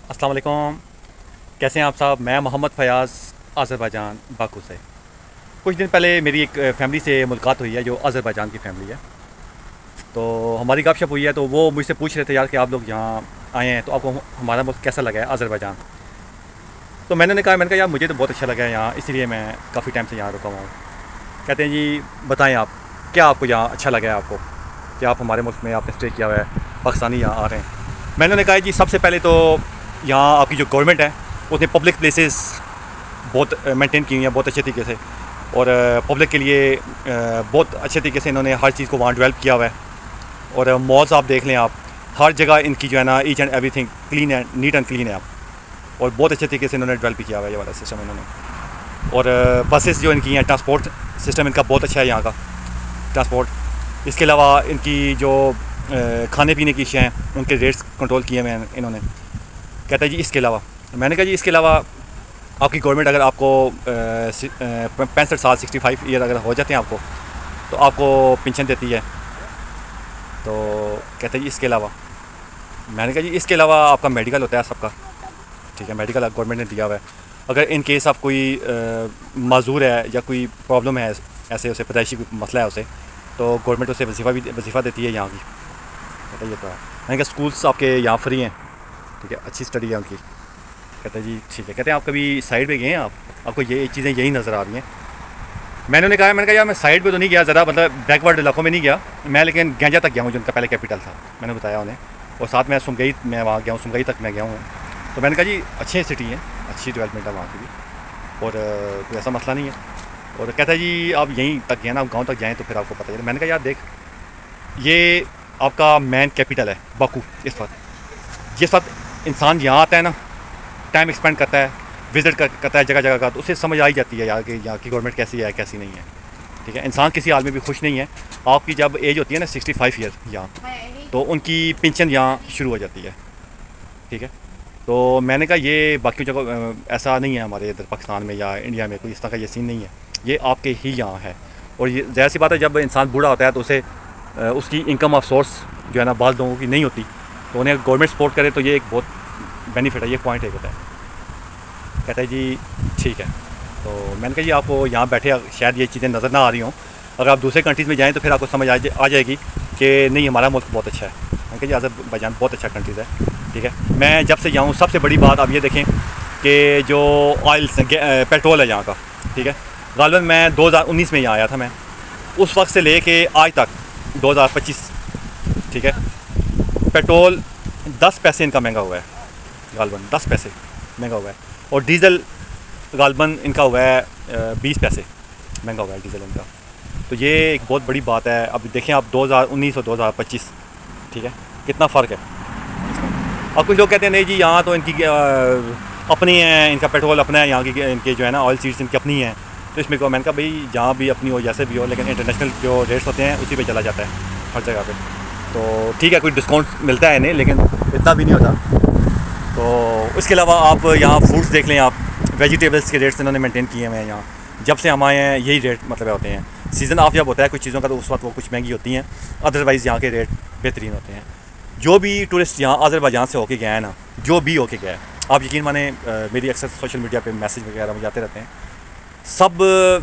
अस्सलाम वालेकुम। कैसे हैं आप साहब? मैं मोहम्मद फ़याज़, अज़रबैजान बाकू से। कुछ दिन पहले मेरी एक फ़ैमिली से मुलाकात हुई है जो अज़रबैजान की फ़ैमिली है। तो हमारी गपशप हुई है तो वो मुझसे पूछ रहे थे यार कि आप लोग यहाँ आए हैं तो आपको हमारा मुल्क कैसा लगा है अज़रबैजान। तो मैंने कहा यार मुझे तो बहुत अच्छा लगा है यहाँ, इसीलिए मैं काफ़ी टाइम से यहाँ रुका हुआ हूँ। कहते हैं जी बताएँ आप, क्या आपको यहाँ अच्छा लगा है आपको, कि आप हमारे मुल्क में आपने स्टे किया हुआ है, पाकिस्तानी यहाँ आ रहे हैं। मैंने उन्हें कहा जी सबसे पहले तो यहाँ आपकी जो गवर्नमेंट है उसने पब्लिक प्लेसेस बहुत मेंटेन की हुई हैं बहुत अच्छे तरीके से, और पब्लिक के लिए बहुत अच्छे तरीके से इन्होंने हर चीज़ को वहाँ डेवलप किया हुआ है। और मॉल्स आप देख लें, आप हर जगह इनकी जो है ना ईच एंड एवरीथिंग क्लीन है, नीट एंड क्लीन है आप, और बहुत अच्छे तरीके से इन्होंने डेवलप किया हुआ है ये वाला सिस्टम इन्होंने। और बसेस जो इनकी हैं, ट्रांसपोर्ट सिस्टम इनका बहुत अच्छा है यहाँ का ट्रांसपोर्ट। इसके अलावा इनकी जो खाने पीने की अशियाँ हैं उनके रेट्स कंट्रोल किए हुए हैं इन्होंने। कहता है जी इसके अलावा, मैंने कहा जी इसके अलावा आपकी गवर्नमेंट अगर आपको 65 साल 65 ईयर अगर हो जाते हैं आपको तो आपको पेंशन देती है। तो कहते हैं जी इसके अलावा, मैंने कहा जी इसके अलावा आपका मेडिकल होता है सबका, ठीक है, मेडिकल गवर्नमेंट ने दिया हुआ है। अगर इन केस आप कोई माजूर है या कोई प्रॉब्लम है, ऐसे उसे पैदाइशी कोई मसला है उसे, तो गवर्नमेंट उसे वजीफ़ा देती है यहाँ की। कहता है ये तो है। मैंने कहा स्कूल्स आपके यहाँ फ्री हैं, ठीक है, अच्छी स्टडी है उनकी। कहते हैं जी ठीक है। कहते हैं आप कभी साइड पे गए हैं, आपको ये चीज़ें यही नज़र आ रही हैं। मैंने कहा यार मैं साइड पे तो नहीं गया, ज़रा मतलब बैकवर्ड इलाकों में नहीं गया मैं, लेकिन गंजा तक गया हूँ जो उनका पहले कैपिटल था, मैंने बताया उन्हें। और साथ में सुमगई मैं वहाँ गया हूँ, सुमगई तक मैं गया हूँ। तो मैंने कहा जी अच्छी सिटी है, अच्छी डेवलपमेंट है वहाँ की भी, और कोई ऐसा मसला नहीं है। और कहता है जी आप यहीं तक गए ना, आप गाँव तक जाएँ तो फिर आपको पता चले। मैंने कहा यार देख, ये आपका मेन कैपिटल है बाकू। इस वक्त जिस वक्त इंसान यहाँ आता है ना, टाइम एक्सपेंड करता है, विज़िट करता है जगह जगह का, तो उसे समझ आ ही जाती है यार कि यहाँ की गवर्नमेंट कैसी है कैसी नहीं है, ठीक है। इंसान किसी हाल में भी खुश नहीं है। आपकी जब एज होती है ना 65 ईयर यहाँ, तो उनकी पेंशन यहाँ शुरू हो जाती है, ठीक है। तो मैंने कहा ये बाकी जगह ऐसा नहीं है, हमारे इधर पाकिस्तान में या इंडिया में कोई इस तरह का ये सीन नहीं है, ये आपके ही यहाँ है। और ये ज़ाहिर सी बात है, जब इंसान बूढ़ा होता है तो उसे उसकी इनकम ऑफ सोर्स जो है ना बाज़ लोगों की नहीं होती, तो उन्हें गवर्नमेंट सपोर्ट करे तो ये एक बहुत बेनिफिट है, ये पॉइंट है। कहता है जी ठीक है। तो मैंने कहा जी आपको यहाँ बैठे शायद ये चीज़ें नज़र ना आ रही हों, अगर आप दूसरे कंट्रीज़ में जाएँ तो फिर आपको समझ आ जाएगी कि नहीं हमारा मुल्क बहुत अच्छा है। मैंने कहा जी अज़रबैजान बहुत अच्छा कंट्रीज़ है, ठीक है। मैं जब से जाऊँ सबसे बड़ी बात आप ये देखें कि जो ऑयल पेट्रोल है यहाँ का, ठीक है, गालिबन मैं 2019 में यहाँ आया था, मैं उस वक्त से ले कर आज तक 2025, ठीक है, पेट्रोल 10 पैसे इनका महंगा हुआ है, गालिबन 10 पैसे महंगा हुआ है। और डीज़ल गालिबन इनका हुआ है 20 पैसे महंगा हुआ है डीज़ल इनका। तो ये एक बहुत बड़ी बात है। अब देखें आप 2019 और 2025, ठीक है, कितना फ़र्क है इसमें। अब कुछ लोग कहते हैं नहीं जी यहाँ तो इनकी अपनी है, इनका पेट्रोल अपना है, यहाँ की इनके जो है ना ऑयल सीड्स इनकी अपनी हैं, तो इसमें को मैंने कहा भाई जहाँ भी अपनी हो जैसे भी हो, लेकिन इंटरनेशनल जो रेट्स होते हैं उसी पे चला जाता है हर जगह पे। तो ठीक है कोई डिस्काउंट मिलता है इन्हें, लेकिन इतना भी नहीं होता। तो इसके अलावा आप यहाँ फ्रूट्स देख लें, आप वेजिटेबल्स के रेट्स इन्होंने मेंटेन किए हुए हैं यहाँ। जब से हम आए हैं यही रेट मतलब होते हैं। सीज़न ऑफ जब होता है कुछ चीज़ों का तो उस वक्त वो कुछ महंगी होती हैं, अदरवाइज़ यहाँ के रेट बेहतरीन होते हैं। जो भी टूरिस्ट यहाँ अज़रबैजान से होके गया है ना, जो भी होके गया है, आप यकीन माने मेरी अक्सर सोशल मीडिया पे मैसेज वगैरह मुझे आते रहते हैं, सब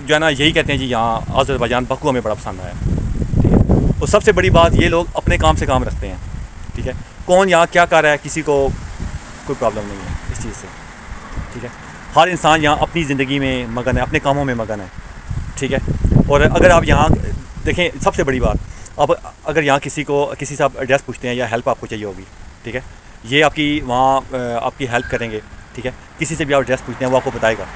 जो है ना यही कहते हैं जी यहाँ अज़रबैजान बाकू हमें बड़ा पसंद आया, ठीक है। और सबसे बड़ी बात ये लोग अपने काम से काम रखते हैं, ठीक है। कौन यहाँ क्या कर रहा है किसी को कोई प्रॉब्लम नहीं है इस चीज़ से, ठीक है। हर इंसान यहाँ अपनी ज़िंदगी में मगन है, अपने कामों में मगन है, ठीक है। और अगर आप यहाँ देखें सबसे बड़ी बात, अब अगर यहाँ किसी से आप एड्रेस पूछते हैं या हेल्प आपको चाहिए होगी, ठीक है, ये आपकी वहाँ आपकी हेल्प करेंगे, ठीक है। किसी से भी आप एड्रेस पूछते हैं वो आपको बताएगा,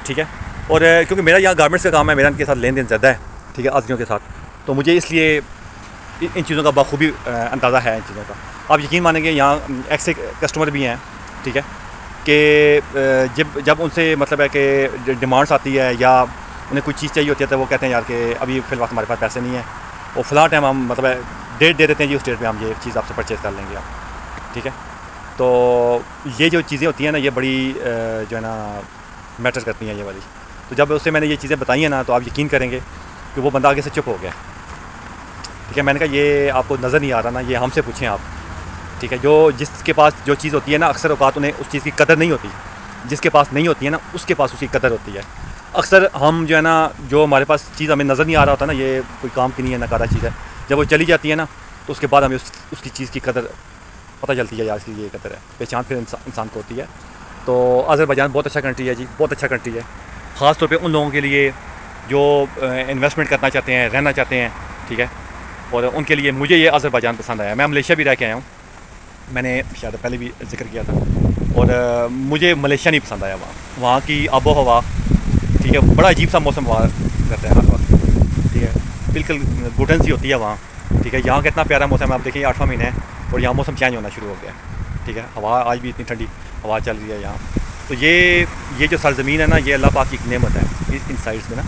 ठीक है। और क्योंकि मेरा यहाँ गारमेंट्स का काम है, मेरा इनके साथ लेन देन ज़्यादा है, ठीक है, आदमियों के साथ, तो मुझे इसलिए इन चीज़ों का बखूबी अंदाज़ा है इन चीज़ों का। आप यकीन मानेंगे यहाँ ऐसे कस्टमर भी हैं, ठीक है, कि जब उनसे मतलब है कि डिमांड्स आती है या उन्हें कोई चीज़ चाहिए होती है तो वो कहते हैं यार कि अभी फ़िलहाल हमारे पास पैसे नहीं है, और फ़िलहाल टाइम हम मतलब डेट दे देते हैं जी, उस डेट पे हम ये चीज़ आपसे परचेज़ कर लेंगे आप, ठीक है। तो ये जो चीज़ें होती हैं ना, ये बड़ी जो है ना मैटर करती हैं ये वाली। तो जब उससे मैंने ये चीज़ें बताई हैं ना, तो आप यकीन करेंगे कि वो बंदा आगे से चुप हो गया, ठीक है। मैंने कहा ये आपको नज़र नहीं आ रहा ना, ये हमसे पूछें आप, ठीक है। जो जिसके पास जो चीज़ होती है ना, अक्सर औकात उन्हें उस चीज़ की कदर नहीं होती। जिसके पास नहीं होती है ना, उसके पास उसकी कदर होती है। अक्सर हम जो है ना, जो हमारे पास चीज़ हमें नज़र नहीं आ रहा होता ना, ये कोई काम की नहीं है, नकारा चीज़ है, जब वो चली जाती है ना, तो उसके बाद हमें उसकी चीज़ की कदर पता चलती है, यार इसकी ये कदर है, पहचान फिर इंसान को होती है। तो अज़रबैजान बहुत अच्छा कंट्री है जी, बहुत अच्छा कंट्री है। ख़ास तौर पे उन लोगों के लिए जो इन्वेस्टमेंट करना चाहते हैं, रहना चाहते हैं, ठीक है। और उनके लिए मुझे ये अज़रबैजान पसंद आया। मैं मलेशिया भी रह के आया हूँ, मैंने शायद पहले भी जिक्र किया था। और मुझे मलेशिया नहीं पसंद आया। वहाँ की आबो हवा, ठीक है, बड़ा अजीब सा मौसम वहाँ रहता है हर वक्त, ठीक है, बिल्कुल घुटन सी होती है वहाँ, ठीक है। यहाँ का इतना प्यारा मौसम है, आप देखिए 8वां महीना है और यहाँ मौसम चेंज होना शुरू हो गया, ठीक है। हवा आज भी इतनी ठंडी हवा चल रही है यहाँ। तो ये जो सरज़मीन है ना, ये अल्लाह पाक की एक नेमत है इन साइड्स में ना,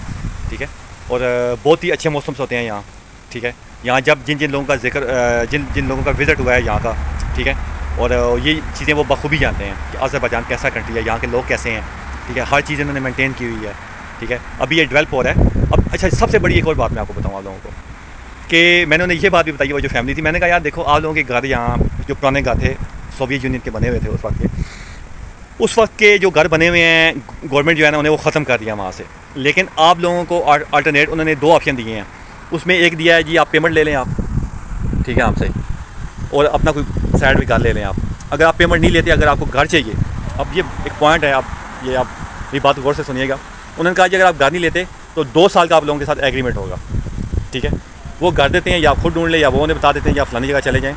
ठीक है। और बहुत ही अच्छे मौसम होते हैं यहाँ, ठीक है। यहाँ जब जिन जिन लोगों का जिक्र जिन लोगों का विज़िट हुआ है यहाँ का, ठीक है, और ये चीज़ें वो बखूबी जानते हैं कि अज़रबैजान कैसा कंट्री है, यहाँ के लोग कैसे हैं, ठीक है। हर चीज़ इन्होंने मेंटेन की हुई है, ठीक है। अभी ये डेवलप हो रहा है अब। अच्छा, सबसे बड़ी एक और बात मैं आपको बताऊँ आप लोगों को, कि मैंने उन्हें ये बात भी बताई, वो जो फैमिली थी, मैंने कहा यार देखो, आप लोगों के घर यहाँ जो पुराने घर थे, सोवियत यूनियन के बने हुए थे उस वक्त के जो घर बने हुए हैं, गवर्नमेंट जो है ना, उन्हें वो ख़त्म कर दिया वहाँ से। लेकिन आप लोगों को अल्टरनेट उन्होंने 2 ऑप्शन दिए हैं। उसमें एक दिया है जी, आप पेमेंट ले लें आप, ठीक है, आपसे, और अपना कोई साइड भी घर ले लें आप। अगर आप पेमेंट नहीं लेते, अगर आपको घर चाहिए, अब ये एक पॉइंट है, आप मेरी बात गौर से सुनिएगा। उन्होंने कहा कि अगर आप घर नहीं लेते तो 2 साल का आप लोगों के साथ एग्रीमेंट होगा, ठीक है। वो घर देते हैं, या खुद ढूंढ लें, या वो उन्हें बता देते हैं, या फलानी जगह चले जाएँ।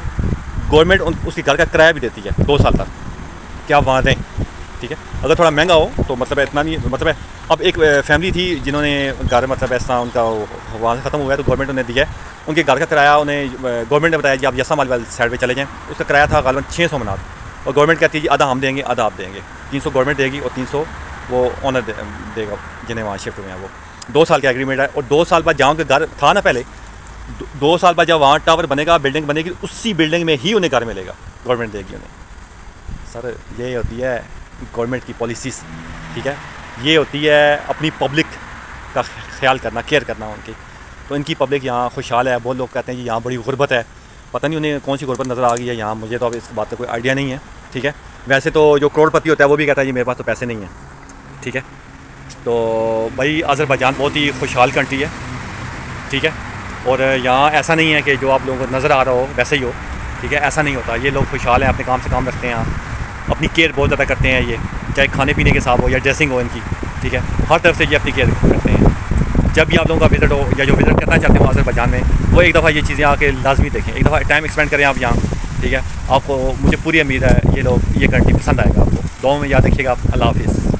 गवर्नमेंट उसकी घर का किराया भी देती है 2 साल तक, कि आप वहाँ दें, ठीक है। अगर थोड़ा महंगा हो तो मतलब इतना नहीं, मतलब है। अब एक फैमिली थी जिन्होंने घर, मतलब ऐसा उनका वहाँ से ख़त्म हो गया, तो गवर्नमेंट उन्हें दिया है उनके घर का किराया। उन्हें गवर्नमेंट ने बताया कि आप यसा माल साइड पे चले जाएँ। उसका किराया था गालिबन 600 मनात, और गवर्नमेंट कहती है जी आधा हम देंगे, आधा आप देंगे। 300 गवर्नमेंट देगी और 300 वो ओनर देगा जिन्हें वहाँ शिफ्ट हुए हैं। वो 2 साल का एग्रीमेंट है। और 2 साल बाद जहाँ के घर था ना पहले, 2 साल बाद जब वहाँ टावर बनेगा, बिल्डिंग बनेगी, उसी बिल्डिंग में ही उन्हें घर मिलेगा, गवर्नमेंट देगी उन्हें। सर ये होती है गवर्नमेंट की पॉलिसीज़, ठीक है। ये होती है अपनी पब्लिक का ख्याल करना, केयर करना उनकी। तो इनकी पब्लिक यहाँ खुशहाल है। बहुत लोग कहते हैं कि यहाँ बड़ी गुर्बत है, पता नहीं उन्हें कौन सी गुर्बत नज़र आ गई है यहाँ, मुझे तो अब इस बात का कोई आइडिया नहीं है, ठीक है। वैसे तो जो करोड़पति होता है वो भी कहता है जी मेरे पास तो पैसे नहीं हैं, ठीक है। तो भाई अज़रबैजान बहुत ही खुशहाल कंट्री है, ठीक है। और यहाँ ऐसा नहीं है कि जो आप लोगों को नज़र आ रहा हो वैसे ही हो, ठीक है, ऐसा नहीं होता। ये लोग खुशहाल हैं, अपने काम से काम रखते हैं यहाँ, अपनी केयर बहुत ज़्यादा करते हैं। ये चाहे खाने पीने के हिसाब हो या ड्रेसिंग हो इनकी, ठीक है, हर तरफ से ये अपनी केयर करते हैं। जब भी आप लोगों का विज़िट हो या जो विज़िट करना चाहते हो अज़रबैजान में, वो एक दफ़ा ये चीज़ें आके लाजमी देखें, एक दफ़ा टाइम एक्सपेंड करें आप यहाँ, ठीक है। आपको, मुझे पूरी उम्मीद है ये कंट्री पसंद आएगा आपको। दुआ में याद रखिएगा आप। अल्लाह हाफ़िज़।